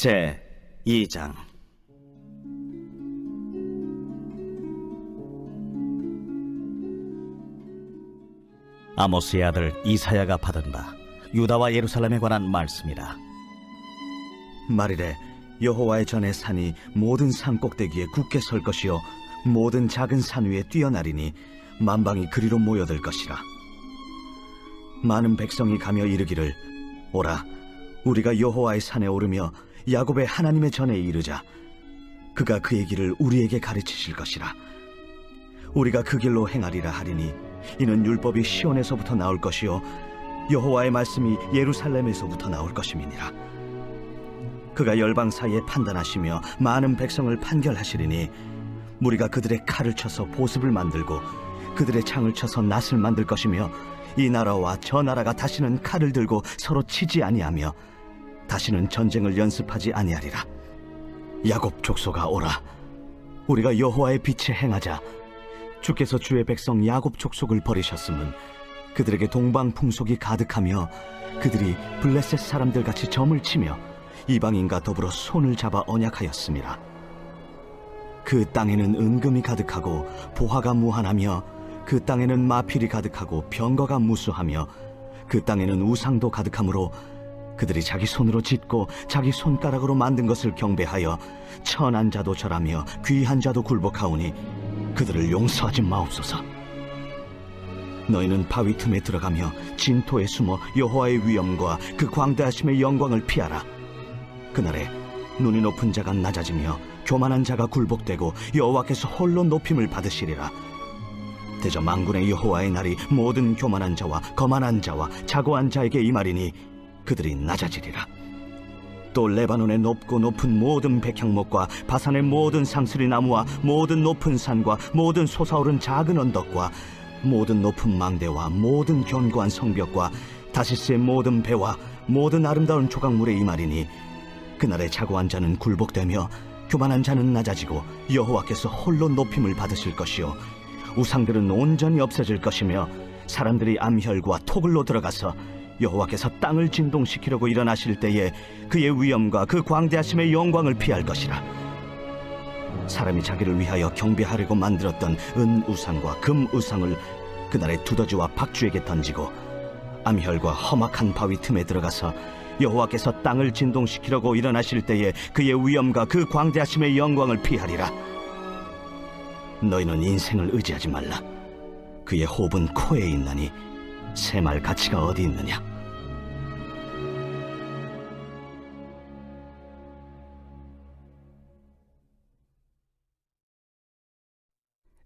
제 2장. 아모스의 아들 이사야가 받은 바 유다와 예루살렘에 관한 말씀이라. 말이래 여호와의 전의 산이 모든 산 꼭대기에 굳게 설 것이요 모든 작은 산 위에 뛰어나리니 만방이 그리로 모여들 것이라. 많은 백성이 가며 이르기를 오라 우리가 여호와의 산에 오르며 야곱의 하나님의 전에 이르자. 그가 그의 길을 우리에게 가르치실 것이라. 우리가 그 길로 행하리라 하리니 이는 율법이 시온에서부터 나올 것이요 여호와의 말씀이 예루살렘에서부터 나올 것임이니라. 그가 열방 사이에 판단하시며 많은 백성을 판결하시리니 무리가 그들의 칼을 쳐서 보습을 만들고 그들의 창을 쳐서 낫을 만들 것이며 이 나라와 저 나라가 다시는 칼을 들고 서로 치지 아니하며 다시는 전쟁을 연습하지 아니하리라. 야곱 족속아 오라 우리가 여호와의 빛에 행하자. 주께서 주의 백성 야곱 족속을 버리셨음은 그들에게 동방 풍속이 가득하며 그들이 블레셋 사람들 같이 점을 치며 이방인과 더불어 손을 잡아 언약하였음이라. 그 땅에는 은금이 가득하고 보화가 무한하며 그 땅에는 마필이 가득하고 병거가 무수하며 그 땅에는 우상도 가득하므로 그들이 자기 손으로 짓고 자기 손가락으로 만든 것을 경배하여 천한 자도 절하며 귀한 자도 굴복하오니 그들을 용서하지 마옵소서. 너희는 바위 틈에 들어가며 진토에 숨어 여호와의 위엄과 그 광대하심의 영광을 피하라. 그날에 눈이 높은 자가 낮아지며 교만한 자가 굴복되고 여호와께서 홀로 높임을 받으시리라. 대저 만군의 여호와의 날이 모든 교만한 자와 거만한 자와 자고한 자에게 임하리니 그들이 낮아지리라. 또 레바논의 높고 높은 모든 백향목과 바산의 모든 상스리 나무와 모든 높은 산과 모든 솟아오른 작은 언덕과 모든 높은 망대와 모든 견고한 성벽과 다시스의 모든 배와 모든 아름다운 조각물에 임하리니 그날에 자고한 자는 굴복되며 교만한 자는 낮아지고 여호와께서 홀로 높임을 받으실 것이요 우상들은 온전히 없어질 것이며 사람들이 암혈과 토굴로 들어가서 여호와께서 땅을 진동시키려고 일어나실 때에 그의 위엄과 그 광대하심의 영광을 피할 것이라. 사람이 자기를 위하여 경배하려고 만들었던 은 우상과 금 우상을 그날에 두더지와 박쥐에게 던지고 암혈과 험악한 바위 틈에 들어가서 여호와께서 땅을 진동시키려고 일어나실 때에 그의 위엄과 그 광대하심의 영광을 피하리라. 너희는 인생을 의지하지 말라. 그의 호흡은 코에 있나니 새말 가치가 어디 있느냐.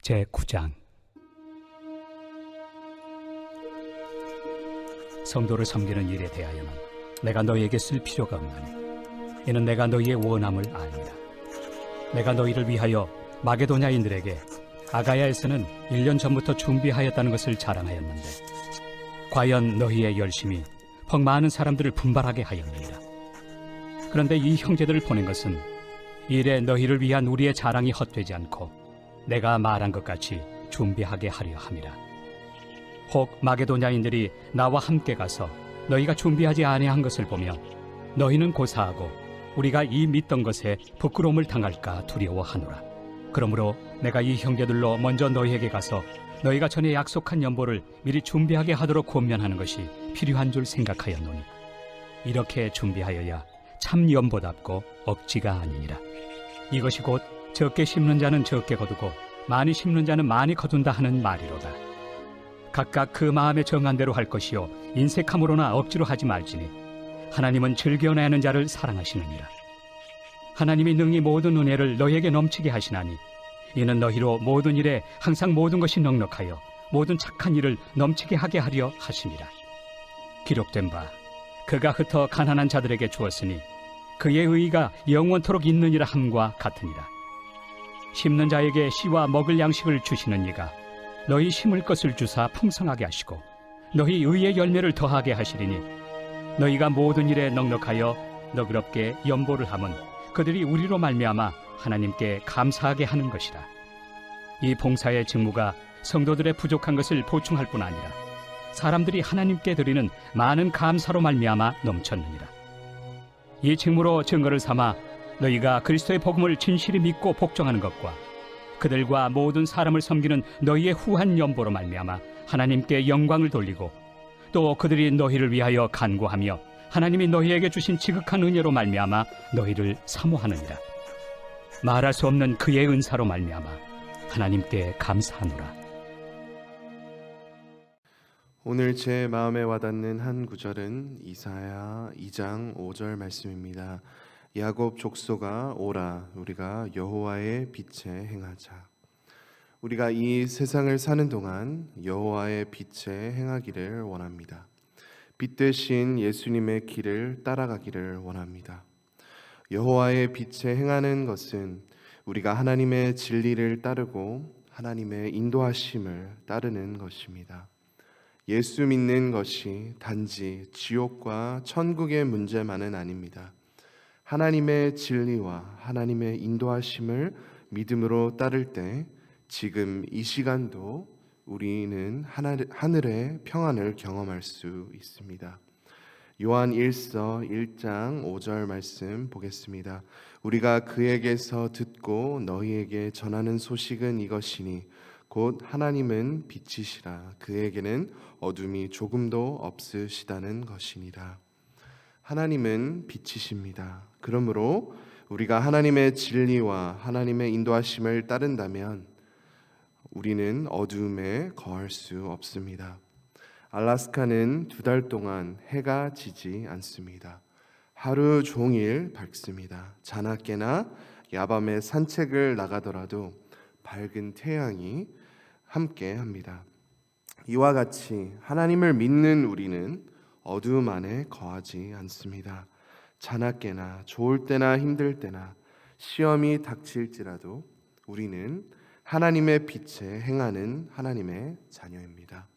제9장. 성도를 섬기는 일에 대하여는 내가 너희에게 쓸 필요가 없나니 이는 내가 너희의 원함을 아니라. 내가 너희를 위하여 마게도냐인들에게 아가야에서는 1년 전부터 준비하였다는 것을 자랑하였는데 과연 너희의 열심이 퍽 많은 사람들을 분발하게 하였느니라. 그런데 이 형제들을 보낸 것은 이래 너희를 위한 우리의 자랑이 헛되지 않고 내가 말한 것 같이 준비하게 하려 함이라. 혹 마게도냐인들이 나와 함께 가서 너희가 준비하지 아니한 것을 보며 너희는 고사하고 우리가 이 믿던 것에 부끄러움을 당할까 두려워하노라. 그러므로 내가 이 형제들로 먼저 너희에게 가서 너희가 전에 약속한 연보를 미리 준비하게 하도록 권면하는 것이 필요한 줄 생각하였노니 이렇게 준비하여야 참 연보답고 억지가 아니니라. 이것이 곧 적게 심는 자는 적게 거두고 많이 심는 자는 많이 거둔다 하는 말이로다. 각각 그 마음에 정한 대로 할 것이요 인색함으로나 억지로 하지 말지니 하나님은 즐겨내는 자를 사랑하시느니라. 하나님이 능히 모든 은혜를 너희에게 넘치게 하시나니 이는 너희로 모든 일에 항상 모든 것이 넉넉하여 모든 착한 일을 넘치게 하게 하려 하심이라. 기록된 바 그가 흩어 가난한 자들에게 주었으니 그의 의의가 영원토록 있느니라 함과 같으니라. 심는 자에게 씨와 먹을 양식을 주시는 이가 너희 심을 것을 주사 풍성하게 하시고 너희 의의 열매를 더하게 하시리니 너희가 모든 일에 넉넉하여 너그럽게 연보를 함은 그들이 우리로 말미암아 하나님께 감사하게 하는 것이라. 이 봉사의 직무가 성도들의 부족한 것을 보충할 뿐 아니라 사람들이 하나님께 드리는 많은 감사로 말미암아 넘쳤느니라. 이 징후로 증거를 삼아 너희가 그리스도의 복음을 진실히 믿고 복종하는 것과 그들과 모든 사람을 섬기는 너희의 후한 연보로 말미암아 하나님께 영광을 돌리고 또 그들이 너희를 위하여 간구하며 하나님이 너희에게 주신 지극한 은혜로 말미암아 너희를 사모하느니라. 말할 수 없는 그의 은사로 말미암아 하나님께 감사하노라. 오늘 제 마음에 와닿는 한 구절은 이사야 2장 5절 말씀입니다. 야곱 족속아 오라, 우리가 여호와의 빛에 행하자. 우리가 이 세상을 사는 동안 여호와의 빛에 행하기를 원합니다. 빛 대신 예수님의 길을 따라가기를 원합니다. 여호와의 빛에 행하는 것은 우리가 하나님의 진리를 따르고 하나님의 인도하심을 따르는 것입니다. 예수 믿는 것이 단지 지옥과 천국의 문제만은 아닙니다. 하나님의 진리와 하나님의 인도하심을 믿음으로 따를 때 지금 이 시간도 우리는 하늘의 평안을 경험할 수 있습니다. 요한 1서 1장 5절 말씀 보겠습니다. 우리가 그에게서 듣고 너희에게 전하는 소식은 이것이니 곧 하나님은 빛이시라 그에게는 어둠이 조금도 없으시다는 것이니라. 하나님은 빛이십니다. 그러므로 우리가 하나님의 진리와 하나님의 인도하심을 따른다면 우리는 어둠에 거할 수 없습니다. 알래스카는 2달 동안 해가 지지 않습니다. 하루 종일 밝습니다. 자나깨나 야밤에 산책을 나가더라도 밝은 태양이 함께 합니다. 이와 같이 하나님을 믿는 우리는 어두움 안에 거하지 않습니다. 자나깨나 좋을 때나 힘들 때나 시험이 닥칠지라도 우리는 하나님의 빛에 행하는 하나님의 자녀입니다.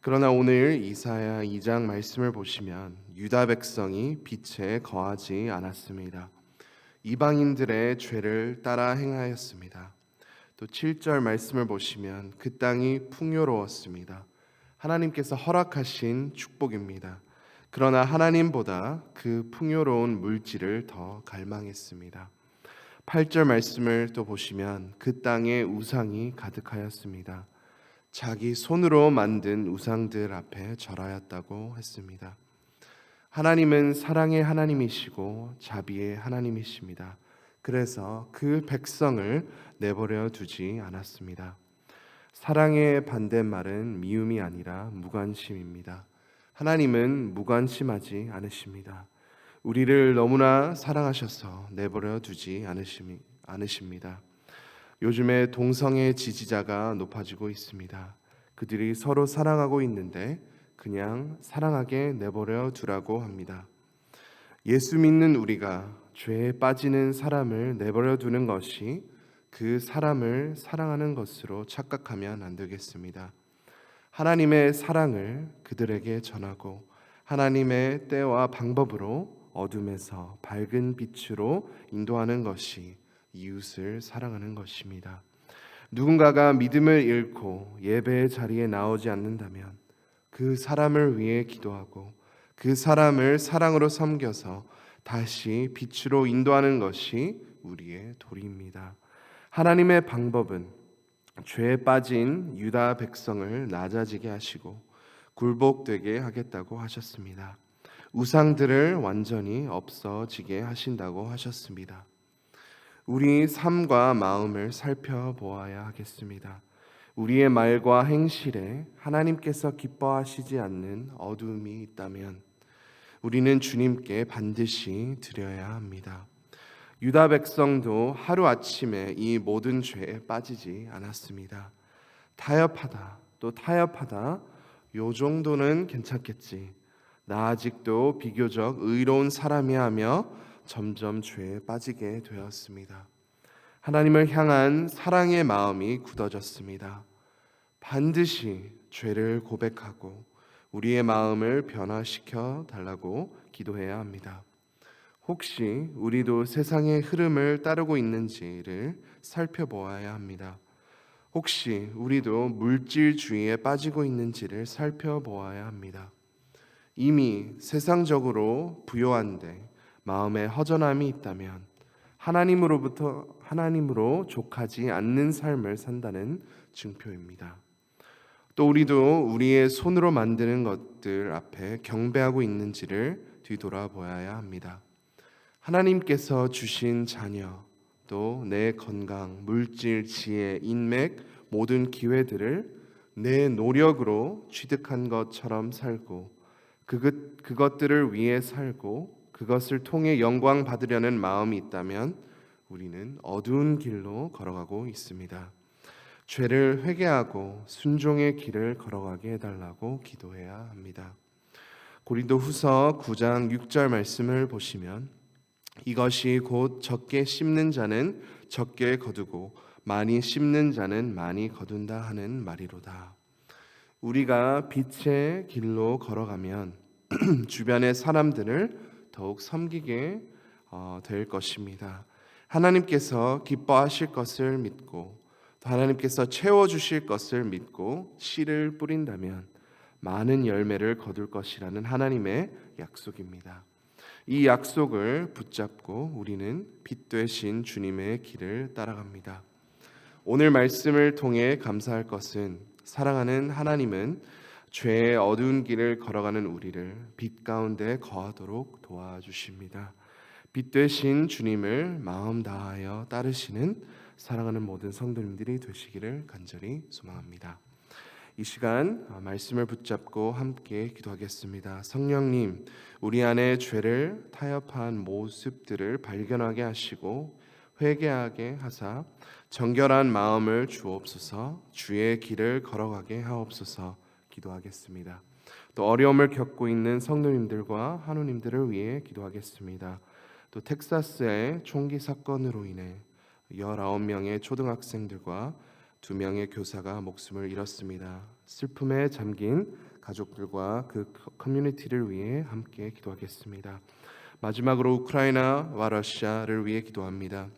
그러나 오늘 이사야 2장 말씀을 보시면 유다 백성이 빛에 거하지 않았습니다. 이방인들의 죄를 따라 행하였습니다. 또 7절 말씀을 보시면 그 땅이 풍요로웠습니다. 하나님께서 허락하신 축복입니다. 그러나 하나님보다 그 풍요로운 물질을 더 갈망했습니다. 8절 말씀을 또 보시면 그 땅에 우상이 가득하였습니다. 자기 손으로 만든 우상들 앞에 절하였다고 했습니다. 하나님은 사랑의 하나님이시고 자비의 하나님이십니다. 그래서 그 백성을 내버려 두지 않았습니다. 사랑의 반대말은 미움이 아니라 무관심입니다. 하나님은 무관심하지 않으십니다. 우리를 너무나 사랑하셔서 내버려 두지 않으십니다. 요즘에 동성애 지지자가 높아지고 있습니다. 그들이 서로 사랑하고 있는데 그냥 사랑하게 내버려 두라고 합니다. 예수 믿는 우리가 죄에 빠지는 사람을 내버려 두는 것이 그 사람을 사랑하는 것으로 착각하면 안 되겠습니다. 하나님의 사랑을 그들에게 전하고 하나님의 때와 방법으로 어둠에서 밝은 빛으로 인도하는 것이 이웃을 사랑하는 것입니다. 누군가가 믿음을 잃고 예배의 자리에 나오지 않는다면 그 사람을 위해 기도하고 그 사람을 사랑으로 섬겨서 다시 빛으로 인도하는 것이 우리의 도리입니다. 하나님의 방법은 죄에 빠진 유다 백성을 낮아지게 하시고 굴복되게 하겠다고 하셨습니다. 우상들을 완전히 없어지게 하신다고 하셨습니다. 우리 삶과 마음을 살펴보아야 하겠습니다. 우리의 말과 행실에 하나님께서 기뻐하시지 않는 어두움이 있다면 우리는 주님께 반드시 드려야 합니다. 유다 백성도 하루아침에 이 모든 죄에 빠지지 않았습니다. 타협하다 또 타협하다 요 정도는 괜찮겠지, 나 아직도 비교적 의로운 사람이야 하며 점점 죄에 빠지게 되었습니다. 하나님을 향한 사랑의 마음이 굳어졌습니다. 반드시 죄를 고백하고 우리의 마음을 변화시켜 달라고 기도해야 합니다. 혹시 우리도 세상의 흐름을 따르고 있는지를 살펴보아야 합니다. 혹시 우리도 물질주의에 빠지고 있는지를 살펴보아야 합니다. 이미 세상적으로 부요한데 마음에 허전함이 있다면 하나님으로 족하지 않는 삶을 산다는 증표입니다. 또 우리도 우리의 손으로 만드는 것들 앞에 경배하고 있는지를 뒤돌아보아야 합니다. 하나님께서 주신 자녀, 또 내 건강, 물질, 지혜, 인맥, 모든 기회들을 내 노력으로 취득한 것처럼 살고 그것들을 위해 살고 그것을 통해 영광 받으려는 마음이 있다면 우리는 어두운 길로 걸어가고 있습니다. 죄를 회개하고 순종의 길을 걸어가게 해달라고 기도해야 합니다. 고린도후서 9장 6절 말씀을 보시면 이것이 곧 적게 심는 자는 적게 거두고 많이 심는 자는 많이 거둔다 하는 말이로다. 우리가 빛의 길로 걸어가면 주변의 사람들을 더욱 섬기게 될 것입니다. 하나님께서 기뻐하실 것을 믿고 또 하나님께서 채워주실 것을 믿고 씨를 뿌린다면 많은 열매를 거둘 것이라는 하나님의 약속입니다. 이 약속을 붙잡고 우리는 빛 되신 주님의 길을 따라갑니다. 오늘 말씀을 통해 감사할 것은 사랑하는 하나님은 죄의 어두운 길을 걸어가는 우리를 빛 가운데 거하도록 도와주십니다. 빛 되신 주님을 마음 다하여 따르시는 사랑하는 모든 성도님들이 되시기를 간절히 소망합니다. 이 시간 말씀을 붙잡고 함께 기도하겠습니다. 성령님, 우리 안에 죄를 타협한 모습들을 발견하게 하시고 회개하게 하사 정결한 마음을 주옵소서. 주의 길을 걸어가게 하옵소서. 기도하겠습니다. 또 어려움을 겪고 있는 성도님들과 한우님들을 위해 기도하겠습니다. 또 텍사스의 총기 사건으로 인해 19명의 초등학생들과 2명의 교사가 목숨을 잃었습니다. 슬픔에 잠긴 가족들과 그 커뮤니티를 위해 함께 기도하겠습니다. 마지막으로 우크라이나와 러시아를 위해 기도합니다.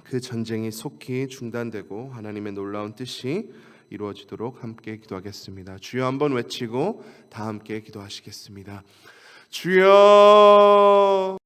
그 전쟁이 속히 중단되고 하나님의 놀라운 뜻이 이루어지도록 함께 기도하겠습니다. 주여 한번 외치고 다 함께 기도하시겠습니다. 주여